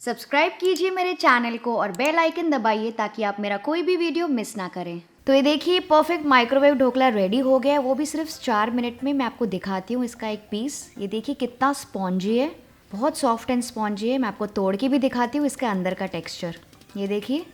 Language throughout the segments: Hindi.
सब्सक्राइब कीजिए मेरे चैनल को और बेल आइकन दबाइए ताकि आप मेरा कोई भी वीडियो मिस ना करें। तो ये देखिए परफेक्ट माइक्रोवेव ढोकला रेडी हो गया है, वो भी सिर्फ 4 मिनट में। मैं आपको दिखाती हूँ इसका एक पीस। ये देखिए कितना स्पॉन्जी है, बहुत सॉफ्ट एंड स्पॉन्जी है। मैं आपको तोड़ के भी दिखाती हूँ इसके अंदर का टेक्स्चर। ये देखिए।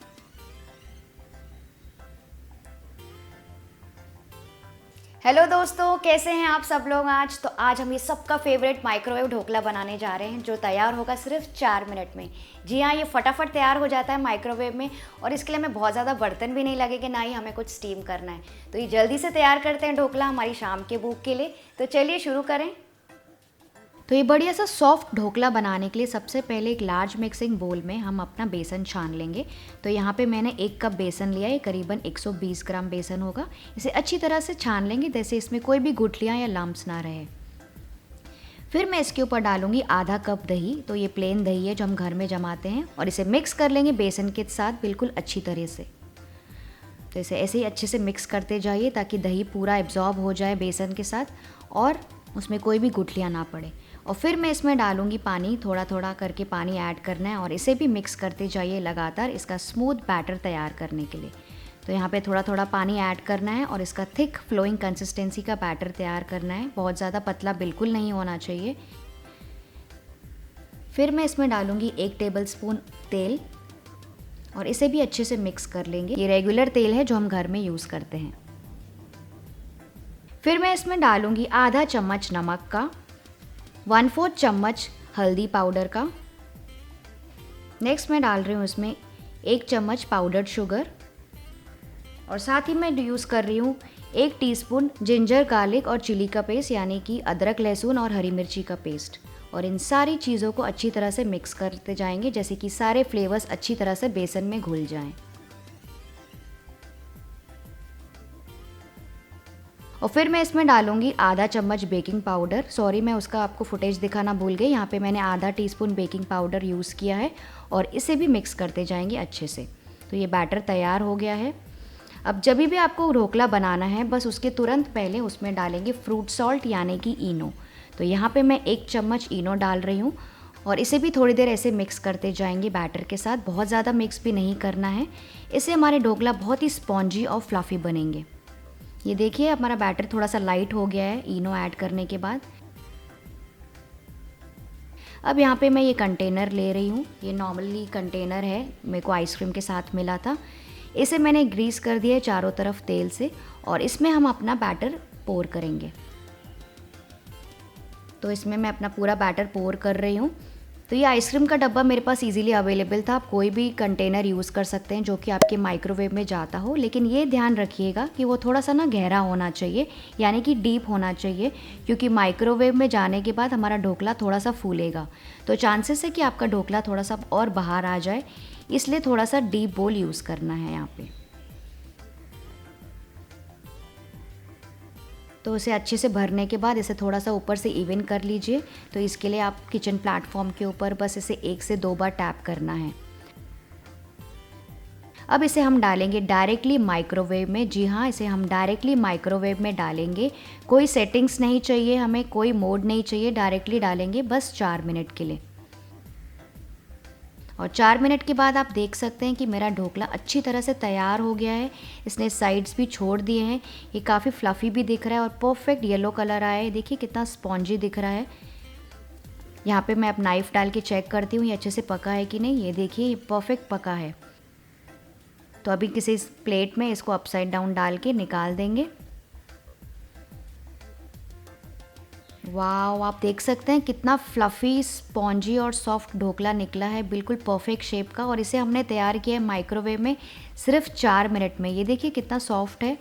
हेलो दोस्तों, कैसे हैं आप सब लोग। आज हम ये सबका फेवरेट माइक्रोवेव ढोकला बनाने जा रहे हैं जो तैयार होगा सिर्फ 4 मिनट में। जी हाँ, ये फटाफट तैयार हो जाता है माइक्रोवेव में और इसके लिए हमें बहुत ज़्यादा बर्तन भी नहीं लगेंगे, ना ही हमें कुछ स्टीम करना है। तो ये जल्दी से तैयार करते हैं ढोकला हमारी शाम के भूख के लिए। तो चलिए शुरू करें। तो ये बढ़िया सा सॉफ्ट ढोकला बनाने के लिए सबसे पहले एक लार्ज मिक्सिंग बोल में हम अपना बेसन छान लेंगे। तो यहाँ पे मैंने 1 कप बेसन लिया है, करीबन 120 ग्राम बेसन होगा। इसे अच्छी तरह से छान लेंगे जैसे इसमें कोई भी गुठलियाँ या लम्प्स ना रहे। फिर मैं इसके ऊपर डालूंगी आधा कप दही। तो ये प्लेन दही है जो हम घर में जमाते हैं, और इसे मिक्स कर लेंगे बेसन के साथ बिल्कुल अच्छी तरह से। तो इसे ऐसे ही अच्छे से मिक्स करते जाइए ताकि दही पूरा एब्जॉर्ब हो जाए बेसन के साथ और उसमें कोई भी गुठलियाँ ना पड़े। और फिर मैं इसमें डालूंगी पानी, थोड़ा थोड़ा करके पानी ऐड करना है और इसे भी मिक्स करते जाइए लगातार इसका स्मूथ बैटर तैयार करने के लिए। तो यहाँ पे थोड़ा थोड़ा पानी ऐड करना है और इसका थिक फ्लोइंग कंसिस्टेंसी का बैटर तैयार करना है। बहुत ज़्यादा पतला बिल्कुल नहीं होना चाहिए। फिर मैं इसमें डालूंगी 1 टेबलस्पून तेल और इसे भी अच्छे से मिक्स कर लेंगे। ये रेगुलर तेल है जो हम घर में यूज़ करते हैं। फिर मैं इसमें डालूंगी आधा चम्मच नमक का, 1/4 चम्मच हल्दी पाउडर का। नेक्स्ट मैं डाल रही हूँ इसमें 1 चम्मच पाउडर्ड शुगर, और साथ ही मैं यूज़ कर रही हूँ 1 टीस्पून जिंजर गार्लिक और चिली का पेस्ट, यानी कि अदरक लहसुन और हरी मिर्ची का पेस्ट। और इन सारी चीज़ों को अच्छी तरह से मिक्स करते जाएंगे जैसे कि सारे फ्लेवर्स अच्छी तरह से बेसन में घुल जाएं। और फिर मैं इसमें डालूंगी आधा चम्मच बेकिंग पाउडर। सॉरी, मैं उसका आपको फुटेज दिखाना भूल गई। यहाँ पे मैंने आधा टीस्पून बेकिंग पाउडर यूज़ किया है और इसे भी मिक्स करते जाएंगे अच्छे से। तो ये बैटर तैयार हो गया है। अब जब भी आपको ढोकला बनाना है, बस उसके तुरंत पहले उसमें डालेंगे फ्रूट सॉल्ट यानी कि इनो। तो यहाँ पे मैं 1 चम्मच इनो डाल रही हूँ और इसे भी थोड़ी देर ऐसे मिक्स करते जाएंगे बैटर के साथ। बहुत ज़्यादा मिक्स भी नहीं करना है, इससे हमारे ढोकला बहुत ही स्पॉन्जी और फ्लफ़ी बनेंगे। ये देखिए हमारा बैटर थोड़ा सा लाइट हो गया है इनो ऐड करने के बाद। अब यहाँ पे मैं ये कंटेनर ले रही हूँ। ये नॉर्मली कंटेनर है, मेरे को आइसक्रीम के साथ मिला था। इसे मैंने ग्रीस कर दिया है चारों तरफ तेल से और इसमें हम अपना बैटर पोर करेंगे। तो इसमें मैं अपना पूरा बैटर पोर कर रही हूँ। तो ये आइसक्रीम का डब्बा मेरे पास इजीली अवेलेबल था। आप कोई भी कंटेनर यूज़ कर सकते हैं जो कि आपके माइक्रोवेव में जाता हो, लेकिन ये ध्यान रखिएगा कि वो थोड़ा सा ना गहरा होना चाहिए, यानी कि डीप होना चाहिए, क्योंकि माइक्रोवेव में जाने के बाद हमारा ढोकला थोड़ा सा फूलेगा। तो चांसेस है कि आपका ढोकला थोड़ा सा और बाहर आ जाए, इसलिए थोड़ा सा डीप बोल यूज़ करना है यहाँ पे। तो उसे अच्छे से भरने के बाद इसे थोड़ा सा ऊपर से इवन कर लीजिए। तो इसके लिए आप किचन प्लेटफॉर्म के ऊपर बस इसे 1 से 2 बार टैप करना है। अब इसे हम डालेंगे डायरेक्टली माइक्रोवेव में। जी हाँ, इसे हम डायरेक्टली माइक्रोवेव में डालेंगे। कोई सेटिंग्स नहीं चाहिए हमें, कोई मोड नहीं चाहिए, डायरेक्टली डालेंगे बस 4 मिनट के लिए। और 4 मिनट के बाद आप देख सकते हैं कि मेरा ढोकला अच्छी तरह से तैयार हो गया है। इसने साइड्स भी छोड़ दिए हैं। ये काफ़ी फ्लफ़ी भी दिख रहा है और परफेक्ट येलो कलर आया है। देखिए कितना स्पॉन्जी दिख रहा है। यहाँ पे मैं अब नाइफ़ डाल के चेक करती हूँ ये अच्छे से पका है कि नहीं। ये देखिए ये परफेक्ट पका है। तो अभी किसी प्लेट में इसको अपसाइड डाउन डाल के निकाल देंगे। वाह, आप देख सकते हैं कितना फ्लफ़ी, स्पॉन्जी और सॉफ्ट ढोकला निकला है, बिल्कुल परफेक्ट शेप का। और इसे हमने तैयार किया है माइक्रोवेव में सिर्फ 4 मिनट में। ये देखिए कितना सॉफ्ट है।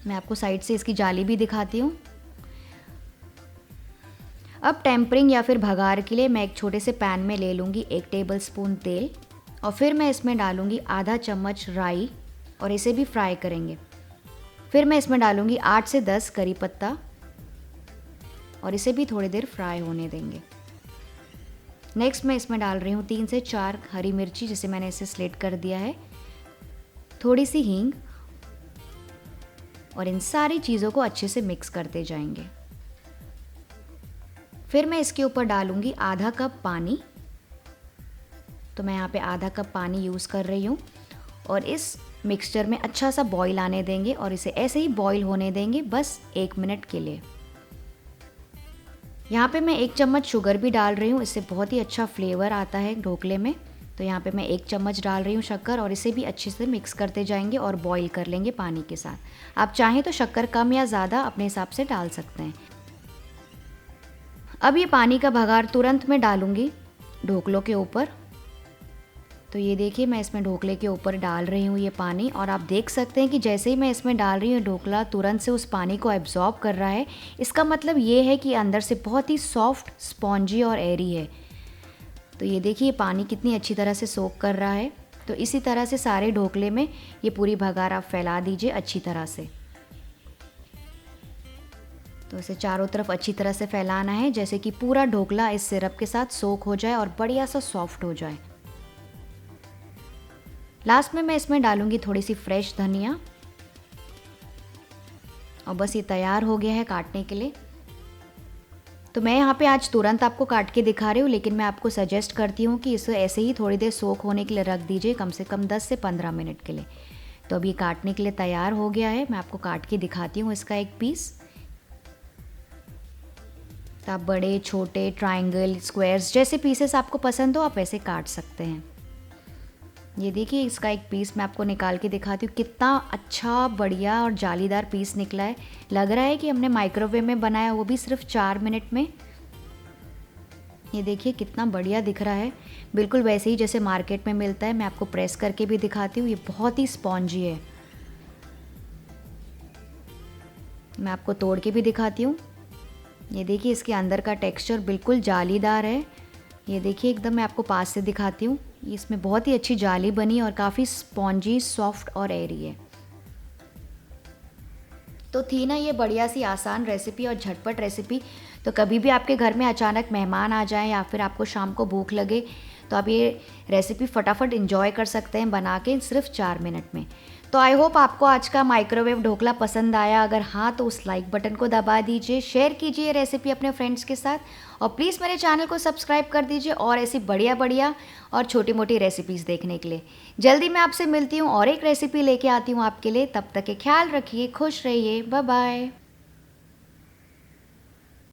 मैं आपको साइड से इसकी जाली भी दिखाती हूँ। अब टेम्परिंग या फिर भगार के लिए मैं एक छोटे से पैन में ले लूँगी 1 टेबलस्पून तेल, और फिर मैं इसमें डालूँगी आधा चम्मच राई और इसे भी फ्राई करेंगे। फिर मैं इसमें डालूँगी 8 से 10 करी पत्ता और इसे भी थोड़ी देर फ्राई होने देंगे। नेक्स्ट मैं इसमें डाल रही हूँ 3 से 4 हरी मिर्ची, जिसे मैंने इसे स्लिट कर दिया है, थोड़ी सी हींग, और इन सारी चीज़ों को अच्छे से मिक्स करते जाएंगे। फिर मैं इसके ऊपर डालूँगी आधा कप पानी तो मैं यहाँ पे आधा कप पानी यूज़ कर रही हूँ और इस मिक्सचर में अच्छा सा बॉईल आने देंगे और इसे ऐसे ही बॉईल होने देंगे बस 1 मिनट के लिए। यहाँ पे मैं 1 चम्मच शुगर भी डाल रही हूँ, इससे बहुत ही अच्छा फ्लेवर आता है ढोकले में। तो यहाँ पे मैं 1 चम्मच डाल रही हूँ शक्कर और इसे भी अच्छे से मिक्स करते जाएंगे और बॉईल कर लेंगे पानी के साथ। आप चाहें तो शक्कर कम या ज़्यादा अपने हिसाब से डाल सकते हैं। अब ये पानी का बघार तुरंत मैं डालूँगी ढोकलों के ऊपर। तो ये देखिए मैं इसमें ढोकले के ऊपर डाल रही हूँ ये पानी और आप देख सकते हैं कि जैसे ही मैं इसमें डाल रही हूँ ढोकला तुरंत से उस पानी को एब्जॉर्ब कर रहा है। इसका मतलब ये है कि अंदर से बहुत ही सॉफ्ट, स्पॉन्जी और एयरी है। तो ये देखिए पानी कितनी अच्छी तरह से सोक कर रहा है। तो इसी तरह से सारे ढोकले में ये पूरी बघार आप फैला दीजिए अच्छी तरह से। तो इसे चारों तरफ अच्छी तरह से फैलाना है जैसे कि पूरा ढोकला इस सिरप के साथ सोक हो जाए और बढ़िया सा सॉफ्ट हो जाए। लास्ट में मैं इसमें डालूंगी थोड़ी सी फ्रेश धनिया और बस ये तैयार हो गया है काटने के लिए। तो मैं यहाँ पे आज तुरंत आपको काट के दिखा रही हूँ, लेकिन मैं आपको सजेस्ट करती हूँ कि इसे ऐसे ही थोड़ी देर सोक होने के लिए रख दीजिए, कम से कम 10 से 15 मिनट के लिए। तो अब ये काटने के लिए तैयार हो गया है। मैं आपको काट के दिखाती हूँ इसका एक पीस। तो आप बड़े, छोटे, ट्रायंगल, स्क्वायर्स जैसे पीसेस आपको पसंद हो आप वैसे काट सकते हैं। ये देखिए इसका एक पीस मैं आपको निकाल के दिखाती हूँ। कितना अच्छा, बढ़िया और जालीदार पीस निकला है। लग रहा है कि हमने माइक्रोवेव में बनाया, वो भी सिर्फ 4 मिनट में। ये देखिए कितना बढ़िया दिख रहा है, बिल्कुल वैसे ही जैसे मार्केट में मिलता है। मैं आपको प्रेस करके भी दिखाती हूँ, ये बहुत ही स्पॉन्जी है। मैं आपको तोड़ के भी दिखाती हूँ। ये देखिए इसके अंदर का टेक्सचर बिल्कुल जालीदार है। ये देखिए एकदम मैं आपको पास से दिखाती हूँ। इसमें बहुत ही अच्छी जाली बनी और काफ़ी स्पॉन्जी, सॉफ्ट और एयरी है। तो थी ना ये बढ़िया सी आसान रेसिपी और झटपट रेसिपी। तो कभी भी आपके घर में अचानक मेहमान आ जाएं या फिर आपको शाम को भूख लगे तो आप ये रेसिपी फटाफट इंजॉय कर सकते हैं बना के सिर्फ 4 मिनट में। तो आई होप आपको आज का माइक्रोवेव ढोकला पसंद आया। अगर हाँ तो उस लाइक बटन को दबा दीजिए, शेयर कीजिए रेसिपी अपने फ्रेंड्स के साथ और प्लीज़ मेरे चैनल को सब्सक्राइब कर दीजिए और ऐसी बढ़िया बढ़िया और छोटी मोटी रेसिपीज़ देखने के लिए। जल्दी मैं आपसे मिलती हूँ और एक रेसिपी लेके आती हूँ आपके लिए। तब तक के ख्याल रखिए, खुश रहिए, बाय बाय।